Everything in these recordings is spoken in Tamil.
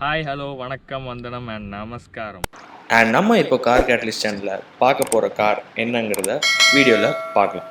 ஹாய், ஹலோ, வணக்கம், வந்தனம் அண்ட் நமஸ்காரம். அண்ட் நம்ம இப்போ கார் கேட்டலிஸ்ட் சேனலில் பார்க்க போகிற கார் என்னங்கிறத வீடியோவில் பார்க்கலாம்.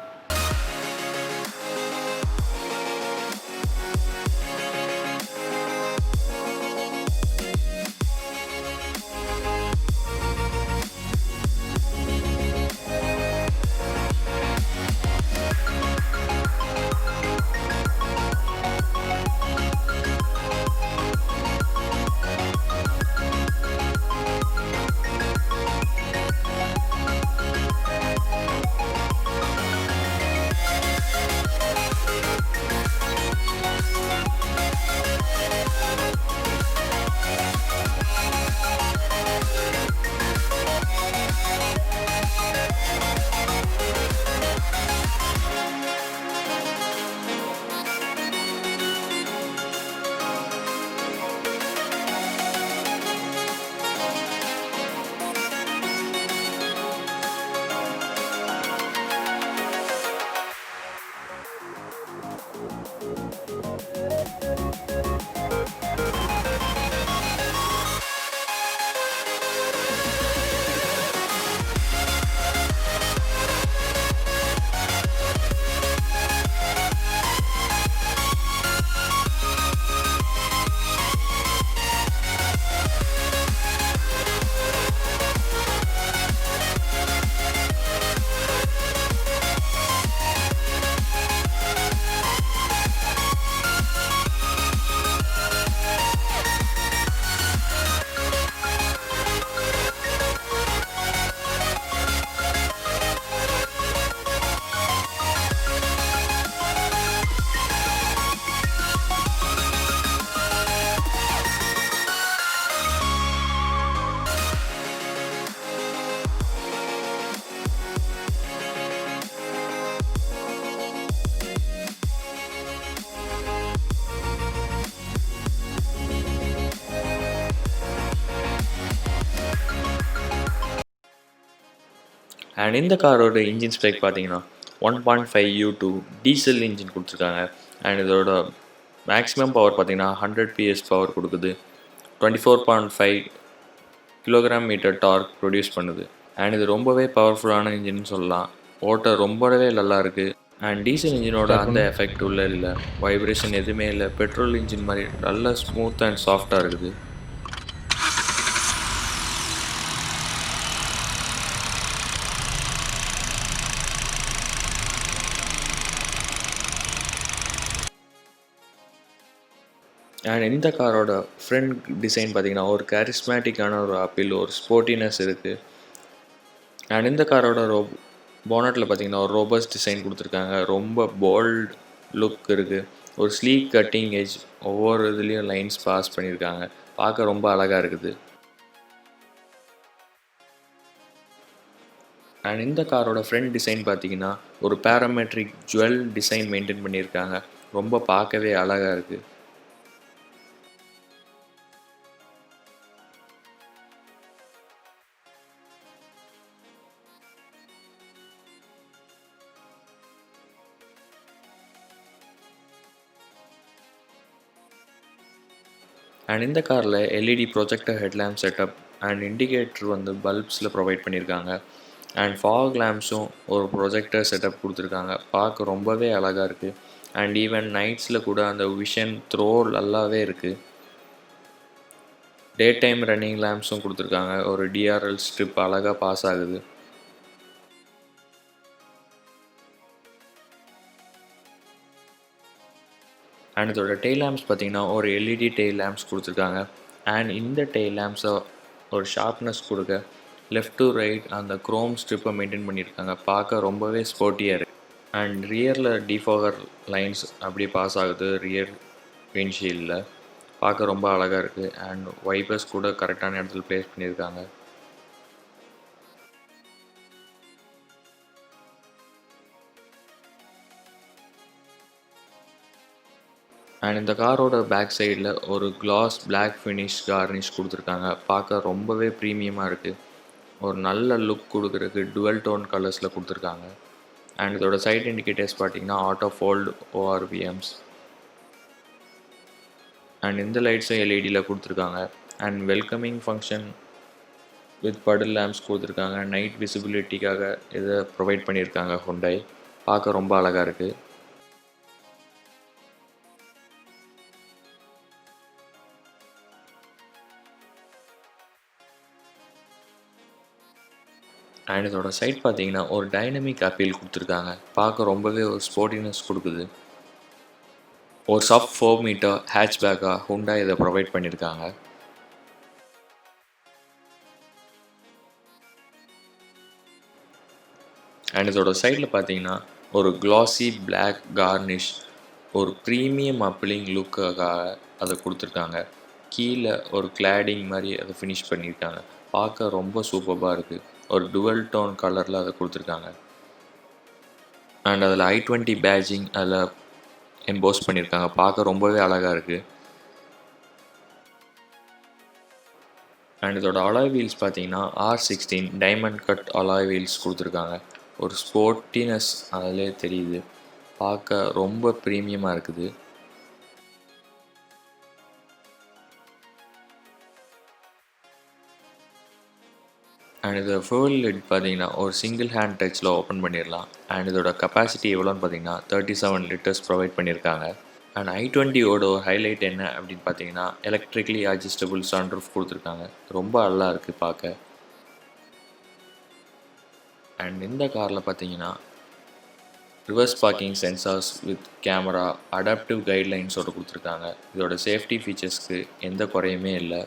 அண்ட் இந்த காரோட இன்ஜின் ஸ்பெக் பார்த்தீங்கன்னா 1.5 U2 டீசல் இன்ஜின் கொடுத்துருக்காங்க. அண்ட் இதோட மேக்ஸிமம் பவர் பார்த்தீங்கன்னா 100 PS பவர் கொடுக்குது. 24.5 kg/m டார்க் ப்ரொடியூஸ் பண்ணுது. அண்ட் இது ரொம்பவே பவர்ஃபுல்லான இன்ஜின்னு சொல்லலாம். ஓட்ட ரொம்பவே நல்லா இருக்குது. அண்ட் டீசல் இன்ஜினோட அந்த எஃபெக்ட் உள்ள இல்லை, வைப்ரேஷன் எதுவுமே இல்லை. பெட்ரோல் இன்ஜின் மாதிரி நல்லா ஸ்மூத் அண்ட் சாஃப்டாக இருக்குது. அண்ட் இந்த காரோட ஃப்ரண்ட் டிசைன் பார்த்திங்கன்னா ஒரு கேரிஸ்மேட்டிக்கான ஒரு அப்பீல், ஒரு ஸ்போர்ட்டினஸ் இருக்குது. அண்ட் இந்த காரோட போனட்டில் பார்த்திங்கன்னா ஒரு ரோபஸ்ட் டிசைன் கொடுத்துருக்காங்க. ரொம்ப போல்ட் லுக் இருக்குது. ஒரு ஸ்லீக் கட்டிங் எஜ், ஒவ்வொரு இதுலேயும் லைன்ஸ் பாஸ் பண்ணியிருக்காங்க. பார்க்க ரொம்ப அழகாக இருக்குது. அண்ட் இந்த காரோட ஃப்ரண்ட் டிசைன் பார்த்திங்கன்னா ஒரு பேராமெட்ரிக் ஜுவல் டிசைன் மெயின்டைன் பண்ணியிருக்காங்க. ரொம்ப பார்க்கவே அழகாக இருக்குது. அண்ட் இந்த காரில் LED projector headlamp setup and indicator பல்ப்ஸில் ப்ரொவைட் பண்ணியிருக்காங்க. அண்ட் ஃபாக் லேம்ப்ஸும் ஒரு ப்ரொஜெக்டர் செட்டப் கொடுத்துருக்காங்க. பார்க்க ரொம்பவே அழகாக இருக்குது. அண்ட் ஈவன் நைட்ஸில் கூட அந்த விஷன் த்ரோ நல்லாவே இருக்குது. டே டைம் ரன்னிங் லேம்ப்ஸும் கொடுத்துருக்காங்க. ஒரு டிஆர்எல் ஸ்ட்ரிப் அழகாக பாஸ் ஆகுது. அண்ட் இதோட டெய்ல் லேம்ப்ஸ் பார்த்திங்கன்னா ஒரு எல்இடி டெய்ல் லேம்ப்ஸ் கொடுத்துருக்காங்க. அண்ட் இந்த டெய்ல் லேம்ப்ஸை ஒரு ஷார்ப்னஸ் கொடுக்க லெஃப்ட் டு ரைட் அந்த க்ரோம் ஸ்ட்ரிப்பை மெயின்டைன் பண்ணியிருக்காங்க. பார்க்க ரொம்பவே ஸ்போர்ட்டியாக இருக்குது. அண்ட் ரியரில் டிஃபாகர் லைன்ஸ் அப்படியே பாஸ் ஆகுது ரியர் விண்ட்ஷீல்டில். பார்க்க ரொம்ப அழகாக இருக்குது. அண்ட் வைப்பர்ஸ் கூட கரெக்டான இடத்துல ப்ளேஸ் பண்ணியிருக்காங்க. அண்ட் இந்த காரோட பேக் சைடில் ஒரு கிளாஸ் பிளாக் ஃபினிஷ் கார்னிஷ் கொடுத்துருக்காங்க. பார்க்க ரொம்பவே ப்ரீமியமாக இருக்குது. ஒரு நல்ல லுக் கொடுக்குறதுக்கு டுவல் டோன் கலர்ஸில் கொடுத்துருக்காங்க. அண்ட் இதோட சைட் இண்டிகேட்டர்ஸ் பார்த்தீங்கன்னா ஆட்டோ ஃபோல்டு ஓஆர்விஎம்ஸ். அண்ட் இந்த லைட்ஸும் எல்இடியில் கொடுத்துருக்காங்க. And welcoming function with puddle lamps கொடுத்துருக்காங்க. நைட் விசிபிலிட்டிக்காக இதை ப்ரொவைட் பண்ணியிருக்காங்க ஹுண்டாய். பார்க்க ரொம்ப அழகாக இருக்குது. அண்ட் இதோட சைட் பார்த்தீங்கன்னா ஒரு டைனமிக் அப்பீல் கொடுத்துருக்காங்க. பார்க்க ரொம்பவே ஒரு ஸ்போர்ட்டினஸ் கொடுக்குது. ஒரு சப் 4 மீட்டர் ஹேட்ச்பேக்காக ஹுண்டாய் இதை ப்ரொவைட் பண்ணியிருக்காங்க. அண்ட் இதோட சைடில் பார்த்தீங்கன்னா ஒரு கிளாசி பிளாக் கார்னிஷ் ஒரு ப்ரீமியம் அப்பீலிங் லுக்காக அதை கொடுத்துருக்காங்க. கீழே ஒரு கிளாடிங் மாதிரி அதை ஃபினிஷ் பண்ணியிருக்காங்க. பார்க்க ரொம்ப சூப்பராக இருக்குது. ஒரு டுவல் டோன் கலரில் அதை கொடுத்துருக்காங்க. அண்ட் அதில் i20 பேட்ஜிங் அதில் எம்போஸ் பண்ணியிருக்காங்க. பார்க்க ரொம்பவே அழகாக இருக்குது. அண்ட் இதோட அலாய் வீல்ஸ் பார்த்தீங்கன்னா R16 diamond cut alloy wheels கொடுத்துருக்காங்க. ஒரு ஸ்போர்ட்டினஸ் அதிலே தெரியுது. பார்க்க ரொம்ப ப்ரீமியமாக இருக்குது. அண்ட் இதோட ஃபியூல் லிட் பார்த்தீங்கன்னா ஒரு சிங்கிள் ஹேண்ட் டச்சில் ஓப்பன் பண்ணிடலாம். அண்ட் இதோட கெப்பாசிட்டி எவ்வளோன்னு பார்த்தீங்கன்னா 37 லிட்டர்ஸ் ப்ரொவைட் பண்ணியிருக்காங்க. அண்ட் i20யோட ஒரு ஹைலைட் என்ன அப்படின்னு பார்த்தீங்கன்னா எலக்ட்ரிக்கலி அட்ஜஸ்டபுள் சன்ரூஃப் கொடுத்துருக்காங்க. ரொம்ப நல்லா இருக்குது பார்க்க. அண்ட் இந்த காரில் பார்த்தீங்கன்னா reverse parking sensors with camera adaptive கைட்லைன்ஸோடு கொடுத்துருக்காங்க. இதோட சேஃப்டி ஃபீச்சர்ஸ்க்கு எந்த குறையுமே இல்லை.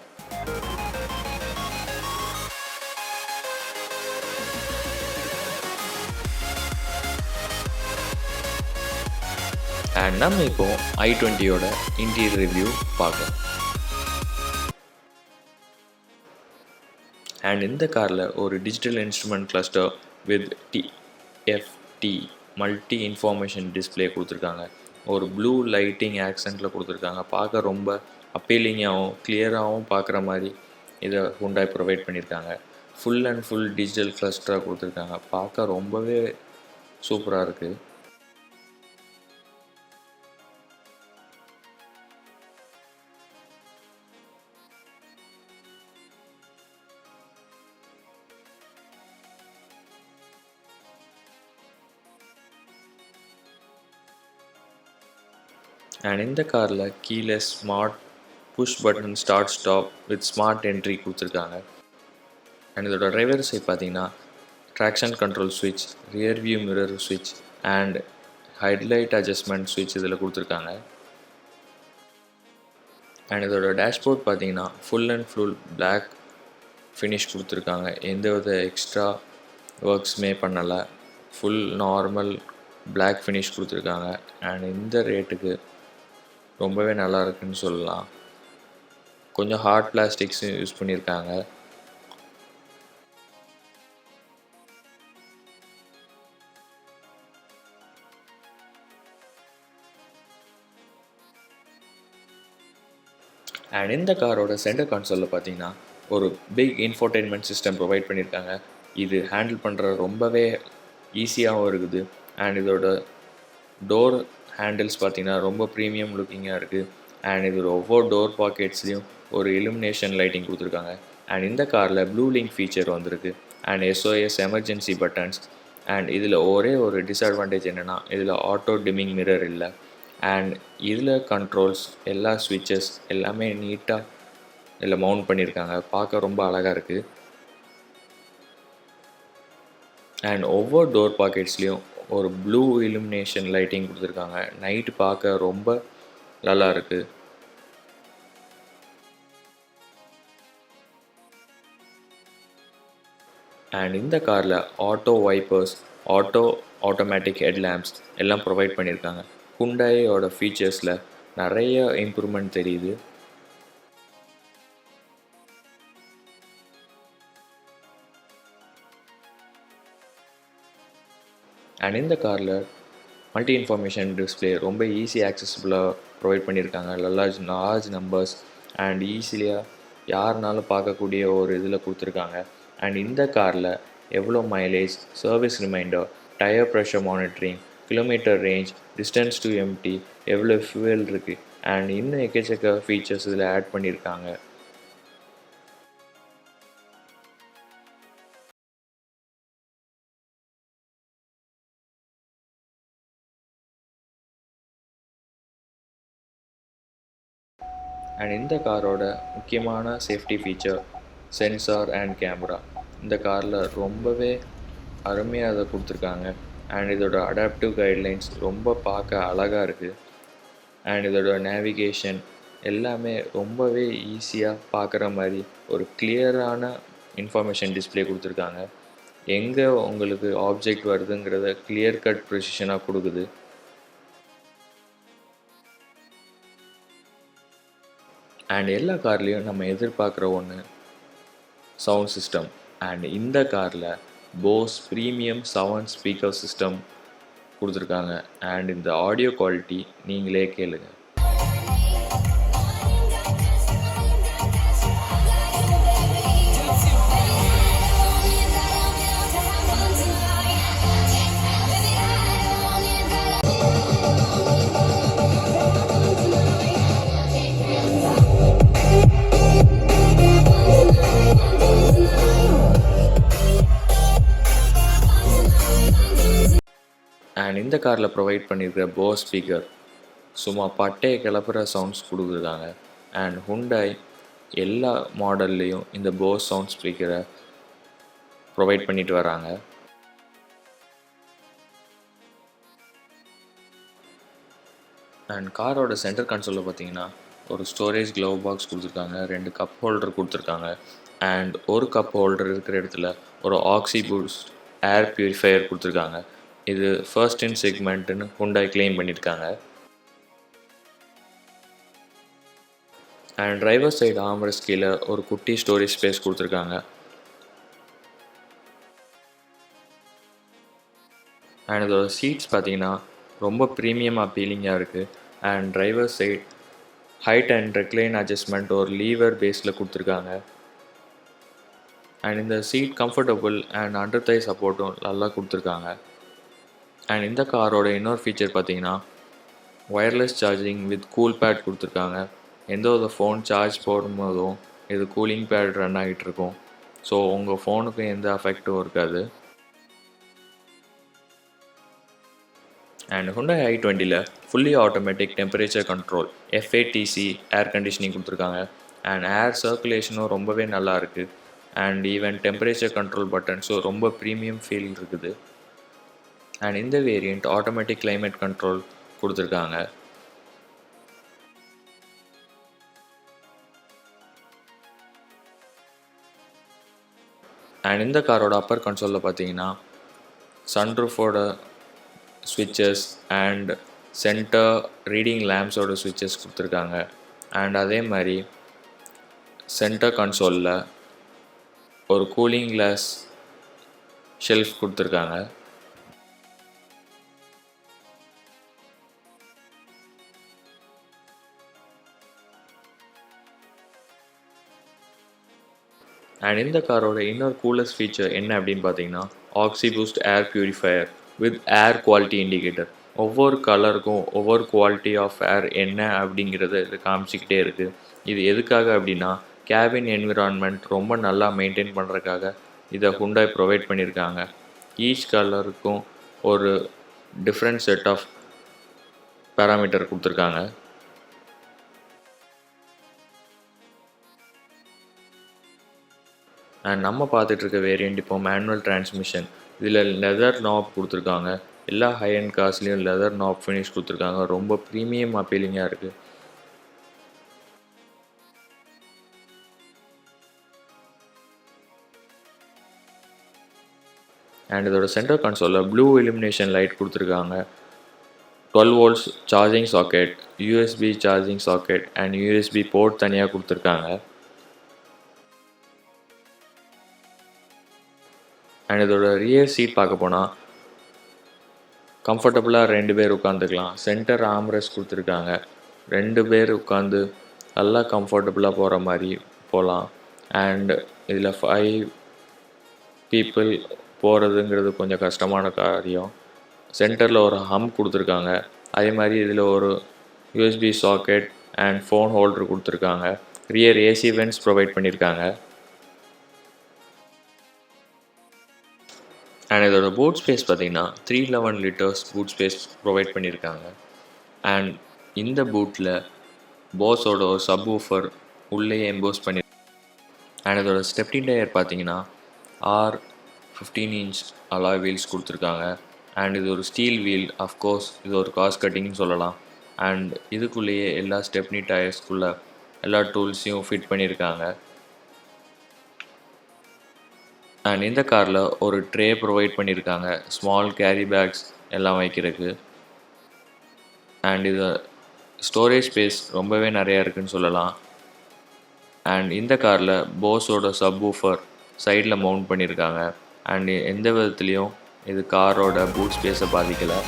அண்ட் நம்ம இப்போ i20யோட இன்டீரியர் ரிவ்யூ பார்க்கலாம். அண்ட் இந்த காரில் ஒரு digital instrument cluster with TFT multi information display கொடுத்துருக்காங்க. ஒரு ப்ளூ லைட்டிங் ஆக்சென்ட்டில் கொடுத்துருக்காங்க. பார்க்க ரொம்ப அப்பீலிங்காகவும் கிளியராகவும் பார்க்குற மாதிரி இதை ஹுண்டாய் ப்ரொவைட் பண்ணியிருக்காங்க. ஃபுல் அண்ட் ஃபுல் டிஜிட்டல் கிளஸ்டராக கொடுத்துருக்காங்க. பார்க்க ரொம்பவே சூப்பராக இருக்குது. அண்ட் இந்த காரில் கீழே smart push button start stop with smart entry கொடுத்துருக்காங்க. அண்ட் இதோட டிரைவர் சைட் பார்த்தீங்கன்னா ட்ராக்ஷன் கண்ட்ரோல் ஸ்விட்ச், ரியர் வியூ மிரர் ஸ்விட்ச் அண்ட் ஹெட்லைட் அட்ஜஸ்ட்மெண்ட் ஸ்விட்ச் இதில் கொடுத்துருக்காங்க. அண்ட் இதோட டேஷ்போர்ட் பார்த்தீங்கன்னா full and full black finish கொடுத்துருக்காங்க. எந்த வித எக்ஸ்ட்ரா ஒர்க்ஸுமே பண்ணலை. ஃபுல் நார்மல் பிளாக் ஃபினிஷ் கொடுத்துருக்காங்க. அண்ட் இந்த ரேட்டுக்கு ரொம்பவே நல்லா இருக்குன்னு சொல்லலாம். கொஞ்சம் ஹார்ட் பிளாஸ்டிக்ஸும் யூஸ் பண்ணியிருக்காங்க. அண்ட் இந்த காரோட சென்டர் கன்சோலில் பார்த்தீங்கன்னா ஒரு பிக் இன்ஃபோர்டைன்மெண்ட் சிஸ்டம் ப்ரொவைட் பண்ணியிருக்காங்க. இது ஹேண்டில் பண்ணுற ரொம்பவே ஈஸியாகவும் இருக்குது. அண்ட் இதோட டோர் ஹேண்டில்ஸ் பார்த்தீங்கன்னா ரொம்ப ப்ரீமியம் லுக்கிங்காக இருக்குது. அண்ட் இதோட ஒவ்வொரு டோர் பாக்கெட்ஸ்லேயும் ஒரு இலுமினேஷன் லைட்டிங் கொடுத்துருக்காங்க. அண்ட் இந்த காரில் ப்ளூ லிங்க் ஃபீச்சர் வந்திருக்கு. And SOS emergency buttons. And இதில் ஒரே ஒரு டிஸ்அட்வான்டேஜ் என்னென்னா இதில் ஆட்டோ டிமிங் மிரர் இல்லை. அண்ட் இதில் கண்ட்ரோல்ஸ் எல்லா ஸ்விட்சஸ் எல்லாமே நீட்டாக இதில் மவுண்ட் பண்ணியிருக்காங்க. பார்க்க ரொம்ப அழகாக இருக்குது. அண்ட் ஒவ்வொரு டோர் பாக்கெட்ஸ்லேயும் ஒரு ப்ளூ இலுமினேஷன் லைட்டிங் கொடுத்துருக்காங்க. நைட்டு பார்க்க ரொம்ப நல்லா இருக்குது. அண்ட் இந்த காரில் ஆட்டோ வைப்பர்ஸ், ஆட்டோமேட்டிக் ஹெட்லாம்ப்ஸ் எல்லாம் ப்ரொவைட் பண்ணியிருக்காங்க. ஹுண்டாயோட ஃபீச்சர்ஸில் நிறைய இம்ப்ரூவ்மெண்ட் தெரியுது. அண்ட் இந்த காரில் மல்டி இன்ஃபர்மேஷன் டிஸ்பிளே ரொம்ப ஈஸி ஆக்சஸபிளாக ப்ரொவைட் பண்ணியிருக்காங்க. லார்ஜ் நம்பர்ஸ் அண்ட் ஈஸியாக யாருனாலும் பார்க்கக்கூடிய ஒரு இதில் கொடுத்துருக்காங்க. அண்ட் இந்த காரில் எவ்வளோ mileage, service reminder, tyre pressure monitoring, kilometre range, distance to empty, எவ்வளோ ஃபியூவல் இருக்குது அண்ட் இன்னும் எக்கச்சக்க ஃபீச்சர்ஸ் இதில் ஆட் பண்ணியிருக்காங்க. அண்ட் இந்த காரோட முக்கியமான safety feature sensor and camera. இந்த காரில் ரொம்பவே அருமையாக அதை கொடுத்துருக்காங்க. அண்ட் இதோட அடாப்டிவ் கைட்லைன்ஸ் ரொம்ப பார்க்க அழகாக இருக்குது. அண்ட் இதோட நேவிகேஷன் எல்லாமே ரொம்பவே ஈஸியாக பார்க்குற மாதிரி ஒரு கிளியரான இன்ஃபர்மேஷன் டிஸ்பிளே கொடுத்துருக்காங்க. எங்கே உங்களுக்கு ஆப்ஜெக்ட் வருதுங்கிறத கிளியர் கட் ப்ரிசிஷனாக கொடுக்குது. அண்ட் எல்லா கார்லேயும் நம்ம எதிர்பார்க்குற ஒன்று சவுண்ட் சிஸ்டம். அண்ட் இந்த காரில் போஸ் ப்ரீமியம் 7 ஸ்பீக்கர் சிஸ்டம் கொடுத்துருக்காங்க. அண்ட் இந்த ஆடியோ குவாலிட்டி நீங்களே கேளுங்க. அண்ட் இந்த காரில் ப்ரொவைட் பண்ணியிருக்கிற போஸ் ஸ்பீக்கர் சும்மா பட்டையை கிளப்புற சவுண்ட்ஸ் கொடுத்துருக்காங்க. அண்ட் ஹுண்டாய் எல்லா மாடல்லையும் இந்த போஸ் சவுண்ட் ஸ்பீக்கரை ப்ரொவைட் பண்ணிட்டு வராங்க. அண்ட் காரோட சென்டர் கன்சோலில் பார்த்தீங்கன்னா ஒரு ஸ்டோரேஜ் க்ளவ் பாக்ஸ் கொடுத்துருக்காங்க, 2 கப் ஹோல்டர் கொடுத்துருக்காங்க. அண்ட் ஒரு கப் ஹோல்டர் இருக்கிற இடத்துல ஒரு ஆக்சி பூஸ்ட் ஏர் பியூரிஃபையர் கொடுத்துருக்காங்க. இது ஃபர்ஸ்ட் இன் செக்மெண்ட்டுன்னு ஹுண்டாய் கிளைம் பண்ணியிருக்காங்க. அண்ட் டிரைவர் சைடு ஆர்ம்ரெஸ்ட் கீழே ஒரு குட்டி ஸ்டோரேஜ் ஸ்பேஸ் கொடுத்துருக்காங்க. அண்ட் இதோட சீட்ஸ் பார்த்தீங்கன்னா ரொம்ப ப்ரீமியம் அப்பீலிங்காக இருக்குது. And driver side height and recline adjustment ஒரு லீவர் பேஸில் கொடுத்துருக்காங்க. அண்ட் இந்த seat comfortable and under thigh சப்போர்ட்டும் நல்லா கொடுத்துருக்காங்க. அண்ட் இந்த காரோட இன்னொரு ஃபீச்சர் பார்த்தீங்கன்னா wireless charging with cool pad கொடுத்துருக்காங்க. எந்த ஒரு ஃபோன் சார்ஜ் போடும்போதும் இது கூலிங் பேட் ரன் ஆகிட்டு இருக்கும். ஸோ உங்கள் ஃபோனுக்கும் எந்த அஃபெக்டும் இருக்காது. அண்ட் Hyundai i20ல் fully automatic temperature control FATC air conditioning கொடுத்துருக்காங்க. அண்ட் ஏர் சர்க்குலேஷனும் ரொம்பவே நல்லா இருக்குது. அண்ட் ஈவன் டெம்பரேச்சர் கண்ட்ரோல் பட்டன்ஸும் ரொம்ப ப்ரீமியம் ஃபீல் இருக்குது. அண்ட் இந்த வேரியண்ட் ஆட்டோமேட்டிக் கிளைமேட் கண்ட்ரோல் கொடுத்துருக்காங்க. அண்ட் இந்த காரோட அப்பர் கன்சோலில் பார்த்தீங்கன்னா சன்ரூஃபோட ஸ்விட்சஸ் அண்ட் சென்டர் ரீடிங் லேம்ப்ஸோட ஸ்விட்சஸ் கொடுத்துருக்காங்க. அண்ட் அதே மாதிரி சென்டர் கன்சோலில் ஒரு கூலிங் கிளாஸ் ஷெல்ஃப் கொடுத்துருக்காங்க. அண்ட் இந்த காரோட இன்னொரு கூலஸ்ட் ஃபீச்சர் என்ன அப்படின்னு பார்த்தீங்கன்னா ஆக்சி boost air purifier with air quality indicator. ஒவ்வொரு கலருக்கும் ஒவ்வொரு குவாலிட்டி ஆஃப் ஏர் என்ன அப்படிங்கிறத இது காமிச்சிக்கிட்டே இருக்குது. இது எதுக்காக அப்படின்னா கேபின் என்விரான்மெண்ட் ரொம்ப நல்லா மெயின்டைன் பண்ணுறதுக்காக இதை Hyundai ப்ரொவைட் பண்ணியிருக்காங்க. ஈச் கலருக்கும் ஒரு டிஃப்ரெண்ட் செட் ஆஃப் பேராமீட்டர் கொடுத்துருக்காங்க. அண்ட் நம்ம பார்த்துட்ருக்க வேரியண்ட் இப்போ மேனுவல் டிரான்ஸ்மிஷன். இதில் லெதர் நாப் கொடுத்துருக்காங்க. எல்லா ஹை அண்ட் கார்ஸ்லேயும் லெதர் நாப் ஃபினிஷ் கொடுத்துருக்காங்க. ரொம்ப ப்ரீமியம் அப்பீலிங்காக இருக்குது. அண்ட் இதோட சென்டர் கன்சோலில் ப்ளூ இலுமினேஷன் லைட் கொடுத்துருக்காங்க. 12 volts charging socket, USB charging socket and USB port தனியாக கொடுத்துருக்காங்க. அண்ட் இதோட ரியர் சீட் பார்க்க போனால் கம்ஃபர்டபுளாக 2 பேர் உட்காந்துக்கலாம். சென்டர் ஆம்ரெஸ்ட் கொடுத்துருக்காங்க. 2 பேர் உட்காந்து நல்லா கம்ஃபர்டபுளாக போகிற மாதிரி போகலாம். அண்ட் இதில் 5 people போகிறதுங்கிறது கொஞ்சம் கஷ்டமான காரியம். சென்டரில் ஒரு ஹம் கொடுத்துருக்காங்க. அதே மாதிரி இதில் ஒரு USB socket and phone holder கொடுத்துருக்காங்க. ரியர் AC வென்ட்ஸ் ப்ரொவைட் பண்ணியிருக்காங்க. அண்ட் இதோட பூட் ஸ்பேஸ் பார்த்தீங்கன்னா 311 liters பூட் ஸ்பேஸ் ப்ரொவைட் பண்ணியிருக்காங்க. அண்ட் இந்த பூட்டில் போஸோட ஒரு சப் ஊஃபர் உள்ளேயே எம்போஸ் பண்ணி அண்ட் இதோட ஸ்டெப்னி டயர் பார்த்தீங்கன்னா R15 இன்ச் அலாய் வீல்ஸ் கொடுத்துருக்காங்க. அண்ட் இது ஒரு ஸ்டீல் வீல். அஃப்கோர்ஸ் இது ஒரு காஸ்ட் கட்டிங்னு சொல்லலாம். அண்ட் இதுக்குள்ளேயே எல்லா ஸ்டெப்னி டயர்ஸ்குள்ளே எல்லா டூல்ஸையும் ஃபிட் பண்ணியிருக்காங்க. அண்ட் இந்த காரில் ஒரு ட்ரே ப்ரொவைட் பண்ணியிருக்காங்க, ஸ்மால் கேரி பேக்ஸ் எல்லாம் வைக்கிறதுக்கு. அண்ட் இது ஸ்டோரேஜ் ஸ்பேஸ் ரொம்பவே நிறையா இருக்குதுன்னு சொல்லலாம். அண்ட் இந்த காரில் போஸோட சப் ஊஃபர் சைடில் மவுண்ட் பண்ணியிருக்காங்க. அண்ட் எந்த விதத்துலேயும் இது காரோட பூட் ஸ்பேஸை பாதிக்கலை.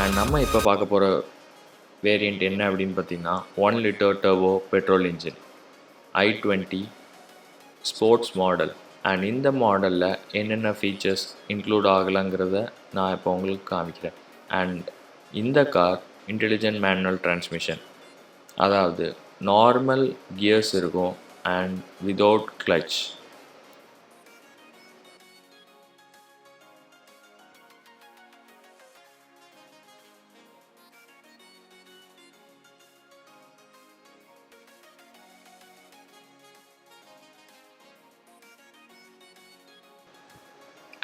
அண்ட் நம்ம இப்போ பார்க்க போகிற வேரியண்ட் என்ன அப்படின்னு பார்த்தீங்கன்னா 1 litre turbo petrol engine i20 sports model. And இந்த மாடலில் என்னென்ன ஃபீச்சர்ஸ் இன்க்ளூட் ஆகலைங்கிறத நான் இப்போ உங்களுக்கு காமிக்கிறேன். அண்ட் இந்த கார் இன்டெலிஜென்ட் மேனுவல் டிரான்ஸ்மிஷன், அதாவது நார்மல் கியர்ஸ் இருக்கும் அண்ட் விதவுட் கிளச்.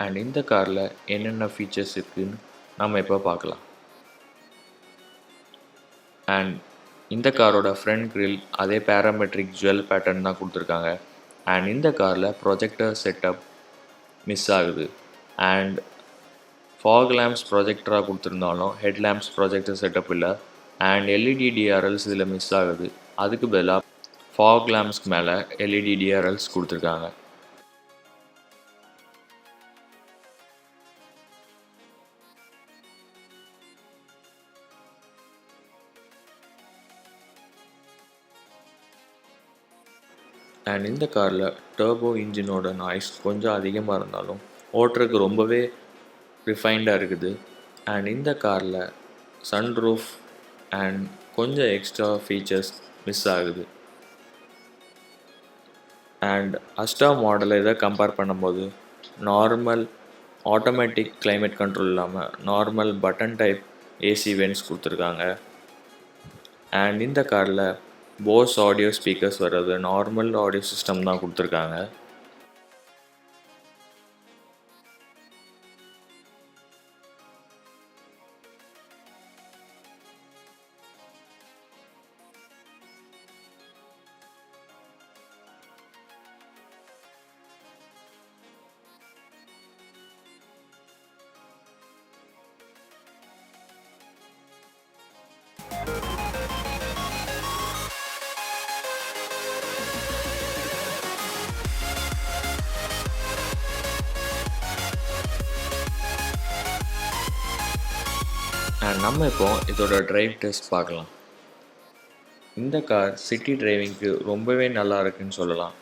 அண்ட் இந்த காரில் என்னென்ன ஃபீச்சர்ஸ் இருக்குதுன்னு நம்ம இப்போ பார்க்கலாம். அண்ட் இந்த காரோட ஃப்ரண்ட் கிரில் அதே பேராமெட்ரிக் ஜுவல் பேட்டர்ன் தான் கொடுத்துருக்காங்க. அண்ட் இந்த காரில் ப்ரொஜெக்டர் செட்டப் மிஸ் ஆகுது. அண்ட் ஃபாக் லேம்ப்ஸ் ப்ரொஜெக்டராக கொடுத்துருந்தாலும் ஹெட் லேம்ப்ஸ் ப்ரொஜெக்டர் செட்டப் இல்லை. அண்ட் எல்இடி டிஆர்எல்ஸ் இதில் மிஸ் ஆகுது. அதுக்கு பதிலாக ஃபாக் லேம்ப்ஸ்க்கு மேலே எல்இடி டிஆர்எல்ஸ் கொடுத்துருக்காங்க. அண்ட் இந்த காரில் டர்போ இன்ஜினோட நாய்ஸ் கொஞ்சம் அதிகமாக இருந்தாலும் ஓட்டுறதுக்கு ரொம்பவே ரிஃபைண்டாக இருக்குது. அண்ட் இந்த காரில் சன்ரூஃப் அண்ட் கொஞ்சம் எக்ஸ்ட்ரா ஃபீச்சர்ஸ் மிஸ் ஆகுது. அண்ட் அஸ்டா மாடலை இதை கம்பேர் பண்ணும்போது நார்மல் ஆட்டோமேட்டிக் கிளைமேட் கண்ட்ரோல் இல்லாமல் normal button type AC vents கொடுத்துருக்காங்க. அண்ட் இந்த காரில் போஸ் ஆடியோ ஸ்பீக்கர்ஸ் வர்றது நார்மல் ஆடியோ சிஸ்டம் தான் கொடுத்துருக்காங்க. அண்ட் நம்ம இப்போ இதோட டிரைவ் டெஸ்ட் பார்க்கலாம். இந்த கார் சிட்டி டிரைவிங்க்கு ரொம்பவே நல்லா இருக்குன்னு சொல்லலாம்.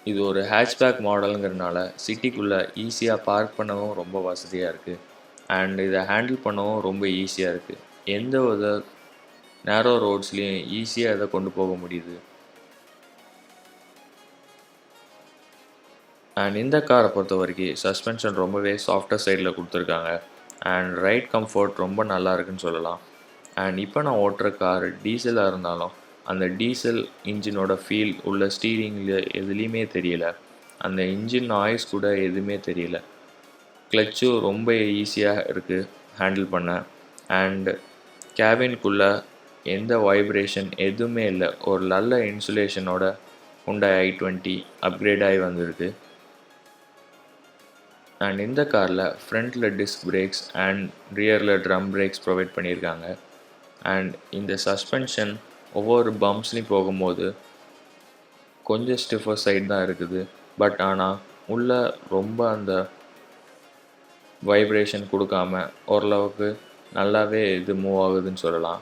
இது ஒரு ஹேட்ச்பேக் மாடலுங்கிறதுனால சிட்டிக்குள்ளே ஈஸியாக பார்க் பண்ணவும் ரொம்ப வசதியாக இருக்குது. அண்ட் இதை ஹேண்டில் பண்ணவும் ரொம்ப ஈஸியாக இருக்குது. எந்த வித நேரோ ரோட்ஸ்லேயும் ஈஸியாக இதை கொண்டு போக முடியுது. அண்ட் இந்த காரை பொறுத்த வரைக்கும் சஸ்பென்ஷன் ரொம்பவே சாஃப்டாக சைடில் கொடுத்துருக்காங்க. அண்ட் ரைட் கம்ஃபர்ட் ரொம்ப நல்லா இருக்குன்னு சொல்லலாம். அண்ட் இப்போ நான் ஓட்டுற கார் டீசலாக இருந்தாலும் அந்த டீசல் இன்ஜினோட ஃபீல் உள்ள ஸ்டீரிங்கில் எதுலேயுமே தெரியல. அந்த இன்ஜின் நாய்ஸ் கூட எதுவுமே தெரியல. கிளச்சும் ரொம்ப ஈஸியாக இருக்குது ஹேண்டில் பண்ண. அண்ட் கேபின்குள்ளே எந்த வைப்ரேஷன் எதுவுமே இல்லை. ஒரு நல்ல இன்சுலேஷனோட Hyundai i20 அப்கிரேட் ஆகி வந்திருக்கு. அண்ட் இந்த காரில் ஃப்ரண்ட்டில் டிஸ்க் பிரேக்ஸ் அண்ட் ரியரில் ட்ரம் பிரேக்ஸ் ப்ரொவைட் பண்ணியிருக்காங்க. அண்ட் இந்த சஸ்பென்ஷன் ஒவ்வொரு பம்ப்ஸ்லையும் போகும்போது கொஞ்சம் ஸ்டிஃபர் சைட் தான் இருக்குது. பட் ஆனால் உள்ளே ரொம்ப அந்த வைப்ரேஷன் கொடுக்காம ஓரளவுக்கு நல்லாவே இது மூவ் ஆகுதுன்னு சொல்லலாம்.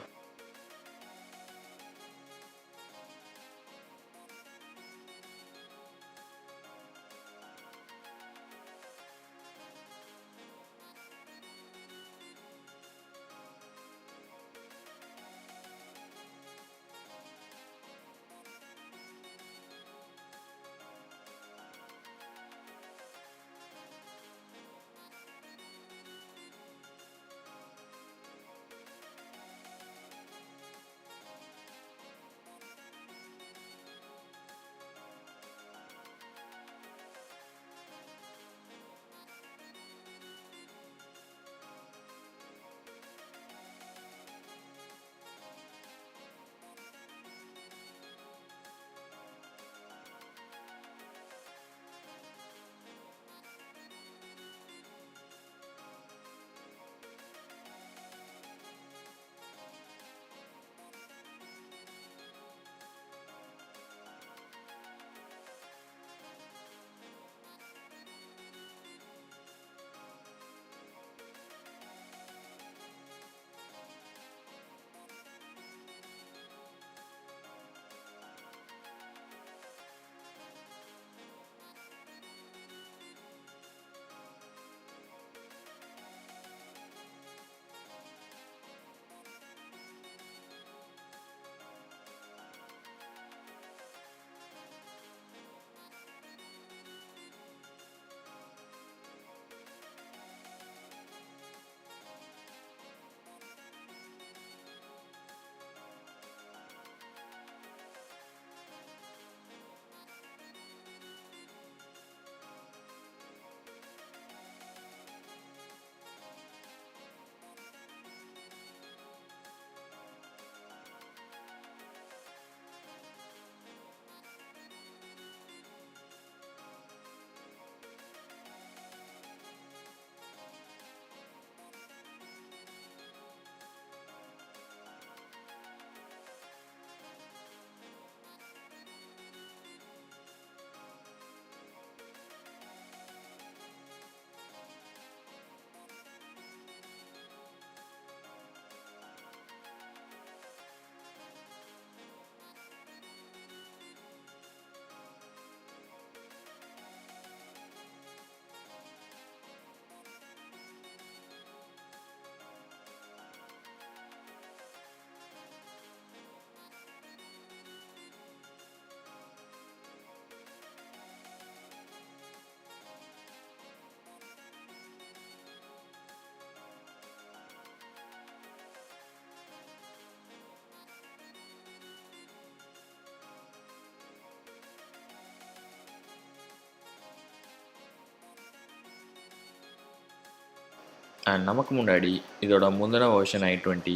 அண்ட் நமக்கு முன்னாடி இதோட முந்தின வெர்ஷன் i20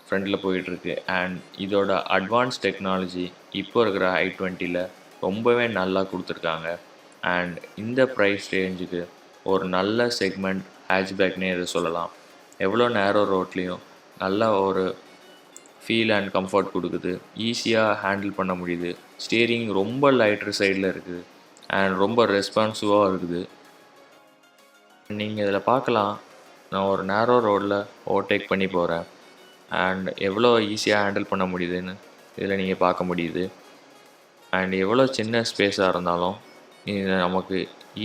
ஃப்ரண்டில் போயிட்டுருக்கு. அண்ட் இதோட அட்வான்ஸ் டெக்னாலஜி இப்போ இருக்கிற i20ல் ரொம்பவே நல்லா கொடுத்துருக்காங்க. அண்ட் இந்த ப்ரைஸ் ரேஞ்சுக்கு ஒரு நல்ல செக்மெண்ட் ஹேட்ச்பேக்னே இதை சொல்லலாம். எவ்வளோ நேரோ ரோட்லேயும் நல்ல ஒரு ஃபீல் அண்ட் கம்ஃபர்ட் கொடுக்குது. ஈஸியாக ஹேண்டில் பண்ண முடியுது. ஸ்டீரிங் ரொம்ப லைட்ரு சைடில் இருக்குது அண்ட் ரொம்ப ரெஸ்பான்சிவாக இருக்குது. நீங்கள் இதில் பார்க்கலாம், நான் ஒரு நேரோ ரோடில் ஓவர்டேக் பண்ணி போகிறேன் அண்ட் எவ்வளோ ஈஸியாக ஹேண்டில் பண்ண முடியுதுன்னு இதில் நீங்கள் பார்க்க முடியுது. அண்ட் எவ்வளோ சின்ன ஸ்பேஸாக இருந்தாலும் இது நமக்கு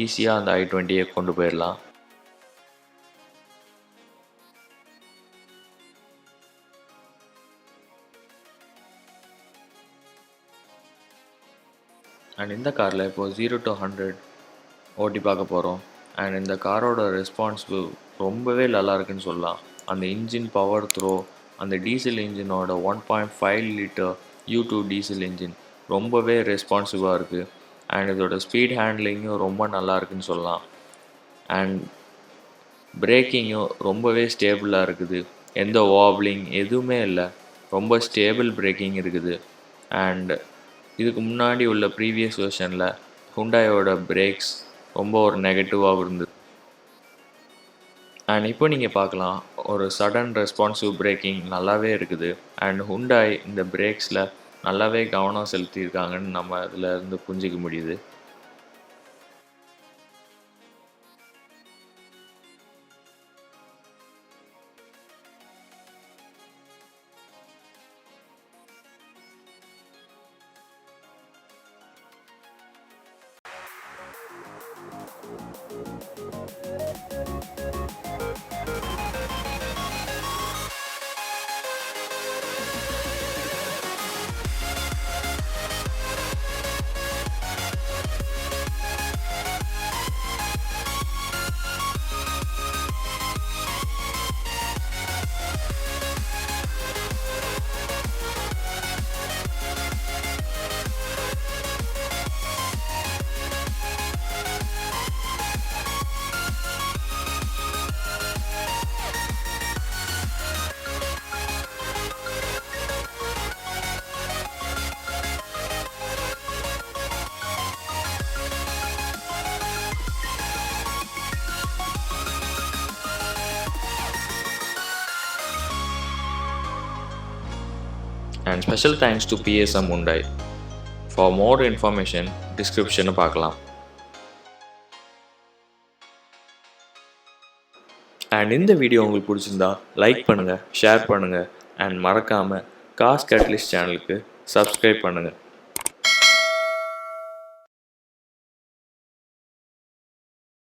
ஈஸியாக அந்த i20யை கொண்டு போயிடலாம். அண்ட் இந்த காரில் இப்போது 0 to 100 ஓட்டி பார்க்க போகிறோம். அண்ட் இந்த காரோட ரெஸ்பான்சிபிள் ரொம்பவே நல்லா இருக்குன்னு சொல்லலாம். அந்த இன்ஜின் பவர் த்ரோ, அந்த டீசல் இன்ஜினோட 1.5 லிட்டர் U2 டீசல் இன்ஜின் ரொம்பவே ரெஸ்பான்சிவாக இருக்குது. அண்ட் இதோட ஸ்பீட் ஹேண்ட்லிங்கும் ரொம்ப நல்லா இருக்குன்னு சொல்லலாம். அண்ட் பிரேக்கிங்கும் ரொம்பவே ஸ்டேபிளாக இருக்குது. எந்த வாப்ளிங் எதுவுமே இல்லை, ரொம்ப ஸ்டேபிள் பிரேக்கிங் இருக்குது. அண்ட் இதுக்கு முன்னாடி உள்ள ப்ரீவியஸ் வெர்ஷனில் ஹுண்டாயோட பிரேக்ஸ் ரொம்ப ஒரு நெகட்டிவாக இருந்தது. அண்ட் இப்போ நீங்கள் பார்க்கலாம், ஒரு சடன் ரெஸ்பான்சிவ் பிரேக்கிங் நல்லாவே இருக்குது. அண்ட் ஹுண்டாய் இந்த பிரேக்ஸில் நல்லாவே கவனம் செலுத்தியிருக்காங்கன்னு நம்ம இதில் இருந்து புரிஞ்சிக்க முடியுது. And special thanks to PSM Hyundai. For more information, description பார்க்கலாம். அண்ட் இந்த வீடியோ உங்களுக்கு பிடிச்சிருந்தா லைக் பண்ணுங்கள், ஷேர் பண்ணுங்கள் அண்ட் மறக்காமல் காஸ் கேட்டலிஸ்ட் சேனலுக்கு சப்ஸ்கிரைப் பண்ணுங்கள்.